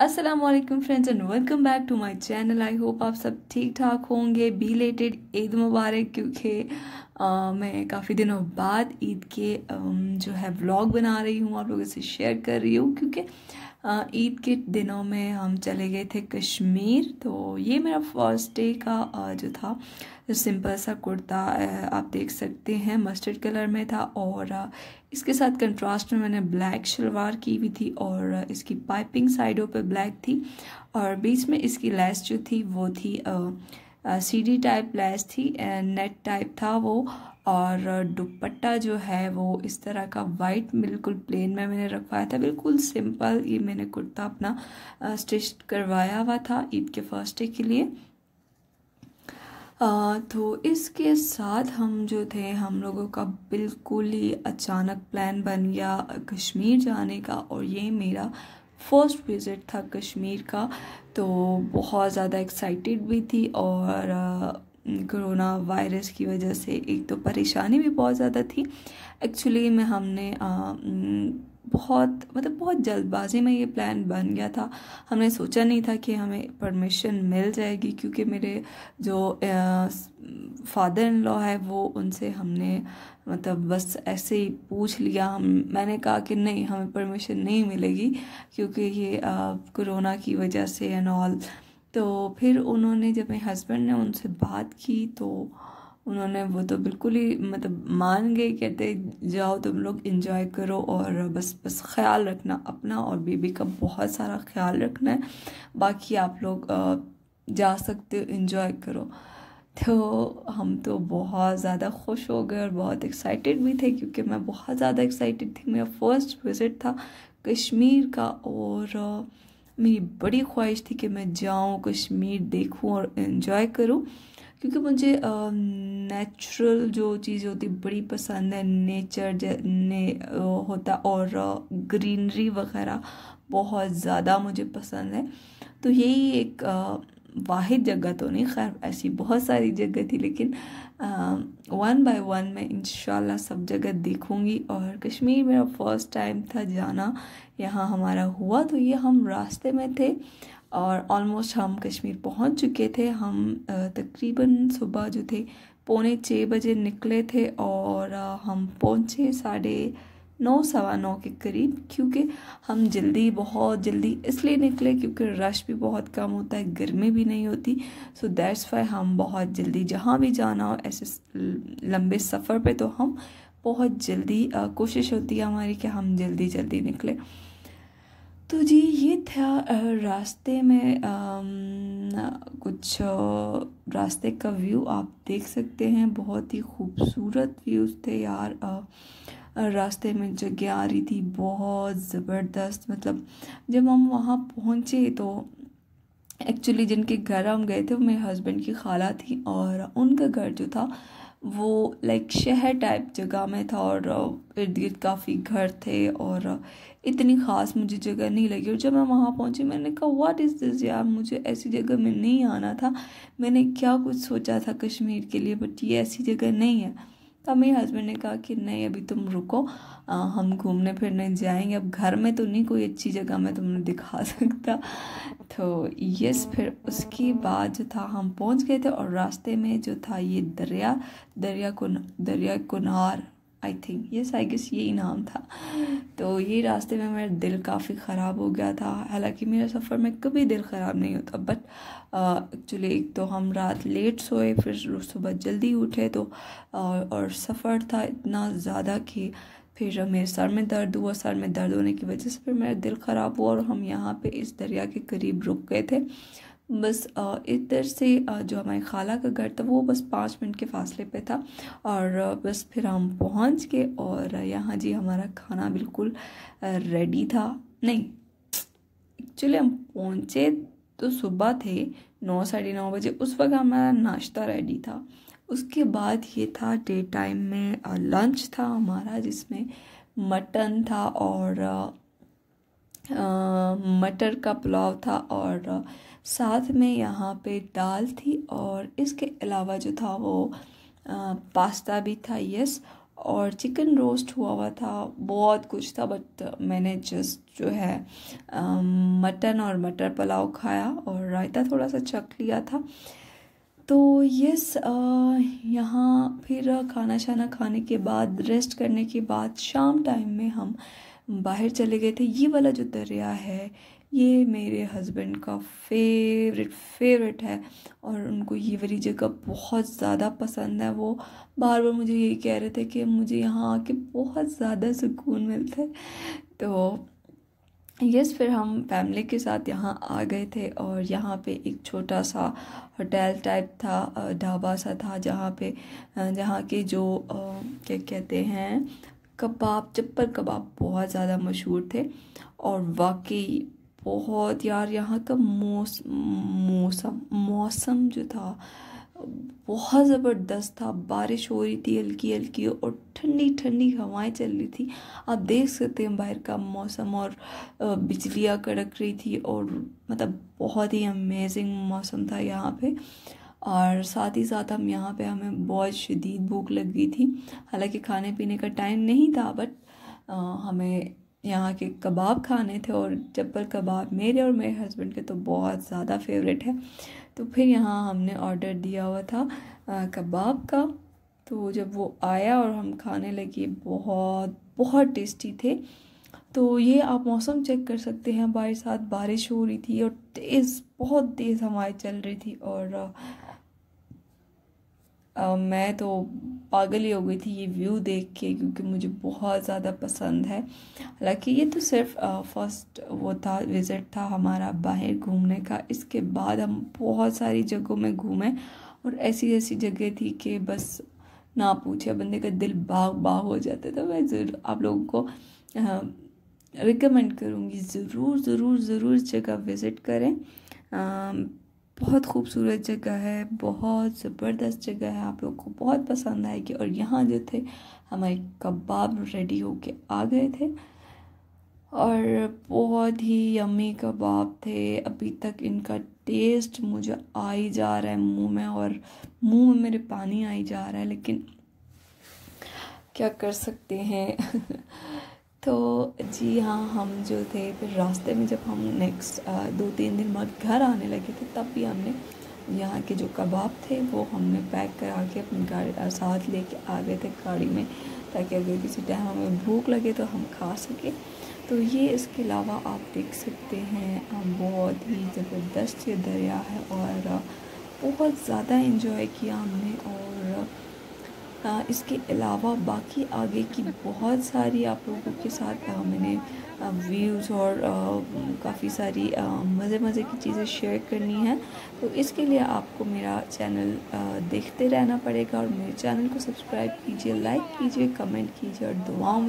अस्सलाम वालेकुम friends and welcome back to my channel. I hope आप सब ठीक ठाक होंगे। बिलेटेड ईद मुबारक, क्योंकि मैं काफ़ी दिनों बाद ईद के जो है व्लॉग बना रही हूँ, आप लोगों से शेयर कर रही हूँ, क्योंकि ईद के दिनों में हम चले गए थे कश्मीर। तो ये मेरा फर्स्ट डे का जो था, सिंपल सा कुर्ता आप देख सकते हैं मस्टर्ड कलर में था, और इसके साथ कंट्रास्ट में मैंने ब्लैक शलवार की हुई थी, और इसकी पाइपिंग साइडों पे ब्लैक थी, और बीच में इसकी लेस जो थी वो थी सीडी टाइप लेस थी, नेट टाइप था वो। और दुपट्टा जो है वो इस तरह का वाइट बिल्कुल प्लेन में मैंने रखवाया था, बिल्कुल सिंपल। ये मैंने कुर्ता अपना स्टिच करवाया हुआ था ईद के फर्स्ट डे के लिए। तो इसके साथ हम जो थे, हम लोगों का बिल्कुल ही अचानक प्लान बन गया कश्मीर जाने का, और ये मेरा फर्स्ट विज़िट था कश्मीर का। तो बहुत ज़्यादा एक्साइटेड भी थी, और कोरोना वायरस की वजह से एक तो परेशानी भी बहुत ज़्यादा थी। एक्चुअली में हमने बहुत जल्दबाजी में ये प्लान बन गया था। हमने सोचा नहीं था कि हमें परमिशन मिल जाएगी, क्योंकि मेरे जो फादर इन लॉ है वो, उनसे हमने बस ऐसे ही पूछ लिया। मैंने कहा कि नहीं, हमें परमिशन नहीं मिलेगी, क्योंकि ये कोरोना की वजह से एंड ऑल। तो फिर उन्होंने, जब मेरे हस्बैंड ने उनसे बात की, तो उन्होंने वो तो बिल्कुल ही मान गए। कहते जाओ तुम लोग एंजॉय करो, और बस ख्याल रखना अपना और बेबी का, बहुत सारा ख्याल रखना है। बाकी आप लोग जा सकते हो, एंजॉय करो। तो हम तो बहुत ज़्यादा खुश हो गए और बहुत एक्साइटेड भी थे, क्योंकि मैं बहुत ज़्यादा एक्साइटेड थी। मेरा फर्स्ट विज़िट था कश्मीर का, और मेरी बड़ी ख्वाहिश थी कि मैं जाऊँ कश्मीर, देखूँ और एंजॉय करूँ, क्योंकि मुझे नेचुरल जो चीज़ होती बड़ी पसंद है। नेचर ने होता, और ग्रीनरी वगैरह बहुत ज़्यादा मुझे पसंद है। तो यही एक वाहिद जगह तो नहीं, खैर ऐसी बहुत सारी जगह थी, लेकिन वन बाय वन मैं इंशाल्लाह सब जगह देखूंगी। और कश्मीर मेरा फर्स्ट टाइम था जाना, यहाँ हमारा हुआ। तो ये हम रास्ते में थे, और ऑलमोस्ट हम कश्मीर पहुंच चुके थे। हम तकरीबन सुबह जो थे 6:45 बजे निकले थे, और हम पहुंचे 9:30 9:15 के करीब, क्योंकि हम बहुत जल्दी इसलिए निकले क्योंकि रश भी बहुत कम होता है, गर्मी भी नहीं होती। सो दैट्स वाई हम बहुत जल्दी, जहाँ भी जाना हो ऐसे लंबे सफ़र पे, तो हम बहुत जल्दी कोशिश होती है हमारी कि हम जल्दी जल्दी निकले। तो जी ये था रास्ते में कुछ रास्ते का व्यू आप देख सकते हैं। बहुत ही खूबसूरत व्यूज़ थे यार। रास्ते में जगह आ रही थी बहुत ज़बरदस्त। जब हम वहाँ पहुँचे, तो एक्चुअली जिनके घर हम गए थे वो मेरे हस्बैंड की खाला थी, और उनका घर जो था वो लाइक शहर टाइप जगह में था, और इर्द गिर्द काफ़ी घर थे, और इतनी ख़ास मुझे जगह नहीं लगी। और जब मैं वहाँ पहुँची, मैंने कहा व्हाट इज़ दिस यार, मुझे ऐसी जगह में नहीं आना था। मैंने क्या कुछ सोचा था कश्मीर के लिए, बट ये ऐसी जगह नहीं है। तब मेरे हस्बैंड ने कहा कि नहीं, अभी तुम रुको, हम घूमने फिरने जाएंगे। अब घर में तो नहीं कोई अच्छी जगह मैं तुम्हें दिखा सकता। तो यस, फिर उसके बाद जो था हम पहुंच गए थे, और रास्ते में जो था ये दरिया Kunar, I think, yes I guess यही नाम था। तो ये रास्ते में मेरा दिल काफ़ी ख़राब हो गया था। हालांकि मेरा सफ़र में कभी दिल ख़राब नहीं होता, बट एक्चुअली एक तो हम रात लेट सोए, फिर सुबह जल्दी उठे, तो और सफ़र था इतना ज़्यादा कि फिर मेरे सर में दर्द हुआ। सर में दर्द होने की वजह से फिर मेरा दिल ख़राब हुआ, और हम यहाँ पे इस दरिया के करीब रुक गए थे। बस इधर से जो हमारी खाला का घर था वो बस 5 मिनट के फासले पे था, और बस फिर हम पहुँच गए। और यहाँ जी हमारा खाना बिल्कुल रेडी था। नहीं, एक्चुअली हम पहुँचे तो सुबह थे 9 9:30 बजे, उस वक्त हमारा नाश्ता रेडी था। उसके बाद ये था डे टाइम में लंच था हमारा, जिसमें मटन था, और मटर का पुलाव था, और साथ में यहाँ पे दाल थी, और इसके अलावा जो था वो पास्ता भी था, यस। और चिकन रोस्ट हुआ हुआ था, बहुत कुछ था। बट मैंने जस्ट जो है मटन और मटर पुलाव खाया और रायता थोड़ा सा चख लिया था। तो यस, यहाँ फिर खाना शाना खाने के बाद, रेस्ट करने के बाद, शाम टाइम में हम बाहर चले गए थे। ये वाला जो दरिया है ये मेरे हस्बैंड का फेवरेट है और उनको ये वाली जगह बहुत ज़्यादा पसंद है। वो बार बार मुझे यही कह रहे थे कि मुझे यहाँ आके बहुत ज़्यादा सुकून मिलता है। तो यस, फिर हम फैमिली के साथ यहाँ आ गए थे और यहाँ पे एक छोटा सा होटल टाइप था, ढाबा सा था, जहाँ के जो क्या कहते हैं कबाब, चप्पल कबाब बहुत ज़्यादा मशहूर थे। और वाकई बहुत यार, यहाँ का मौसम जो था बहुत ज़बरदस्त था। बारिश हो रही थी हल्की हल्की और ठंडी ठंडी हवाएं चल रही थी। आप देख सकते हैं बाहर का मौसम, और बिजलियाँ कड़क रही थी और मतलब बहुत ही अमेजिंग मौसम था यहाँ पे। और साथ ही साथ हमें बहुत शदीद भूख लग गई थी। हालांकि खाने पीने का टाइम नहीं था, बट हमें यहाँ के कबाब खाने थे और चप्पल कबाब मेरे और मेरे हस्बैंड के तो बहुत ज़्यादा फेवरेट है। तो फिर यहाँ हमने ऑर्डर दिया हुआ था कबाब का। तो जब वो आया और हम खाने लगे, बहुत बहुत टेस्टी थे। तो ये आप मौसम चेक कर सकते हैं, हमारे साथ बारिश हो रही थी और बहुत तेज़ हवाएं चल रही थी। और मैं तो पागल ही हो गई थी ये व्यू देख के, क्योंकि मुझे बहुत ज़्यादा पसंद है। हालांकि ये तो सिर्फ फर्स्ट वो था, विज़िट था हमारा बाहर घूमने का। इसके बाद हम बहुत सारी जगहों में घूमे और ऐसी ऐसी जगह थी कि बस ना पूछे, बंदे का दिल बाग बाग हो जाता था। मैं ज़रूर आप लोगों को रिकमेंड करूँगी, ज़रूर ज़रूर ज़रूर इस जगह विज़िट करें। बहुत खूबसूरत जगह है, बहुत ज़बरदस्त जगह है, आप लोग को बहुत पसंद आएगी। और यहाँ जो थे हमारे कबाब रेडी होके आ गए थे और बहुत ही यम्मी कबाब थे। अभी तक इनका टेस्ट मुझे आ ही जा रहा है मुंह में, और मुंह में मेरे पानी आ ही जा रहा है, लेकिन क्या कर सकते हैं। तो जी हाँ, हम जो थे फिर रास्ते में, जब हम नेक्स्ट 2-3 दिन बाद घर आने लगे थे, तब भी हमने यहाँ के जो कबाब थे वो हमने पैक करा के अपनी गाड़ी साथ लेके आ गए थे गाड़ी में, ताकि अगर किसी टाइम हमें भूख लगे तो हम खा सकें। तो ये इसके अलावा आप देख सकते हैं बहुत ही ज़बरदस्त ये दरिया है और बहुत ज़्यादा इन्जॉय किया हमने। और इसके अलावा बाकी आगे की बहुत सारी आप लोगों के साथ मैंने व्यूज़ और काफ़ी सारी मज़े की चीज़ें शेयर करनी है। तो इसके लिए आपको मेरा चैनल देखते रहना पड़ेगा और मेरे चैनल को सब्सक्राइब कीजिए, लाइक कीजिए, कमेंट कीजिए और दुआओं